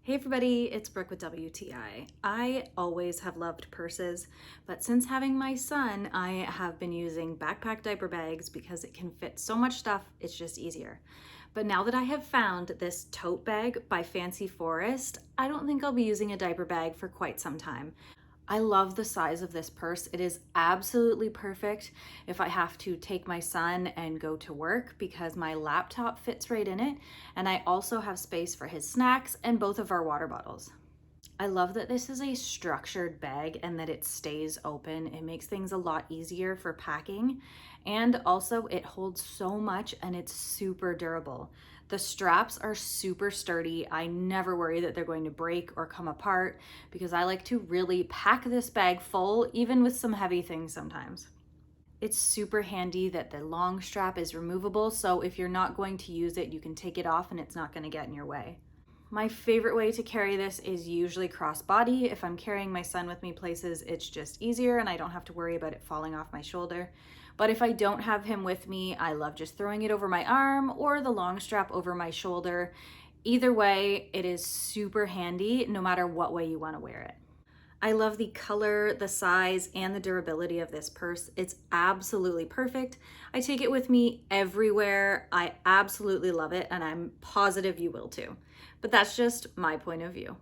Hey everybody, it's Brooke with WTI. I always have loved purses, but since having my son, I have been using backpack diaper bags because it can fit so much stuff, it's just easier. But now that I have found this tote bag by Fancy Forest, I don't think I'll be using a diaper bag for quite some time. I love the size of this purse. It is absolutely perfect if I have to take my son and go to work because my laptop fits right in it, and I also have space for his snacks and both of our water bottles. I love that this is a structured bag and that it stays open. It makes things a lot easier for packing, and also it holds so much and it's super durable. The straps are super sturdy. I never worry that they're going to break or come apart because I like to really pack this bag full, even with some heavy things sometimes. It's super handy that the long strap is removable, so if you're not going to use it, you can take it off and it's not going to get in your way. My favorite way to carry this is usually crossbody. If I'm carrying my son with me places, it's just easier and I don't have to worry about it falling off my shoulder. But if I don't have him with me, I love just throwing it over my arm or the long strap over my shoulder. Either way, it is super handy no matter what way you want to wear it. I love the color, the size, and the durability of this purse. It's absolutely perfect. I take it with me everywhere. I absolutely love it, and I'm positive you will too. But that's just my point of view.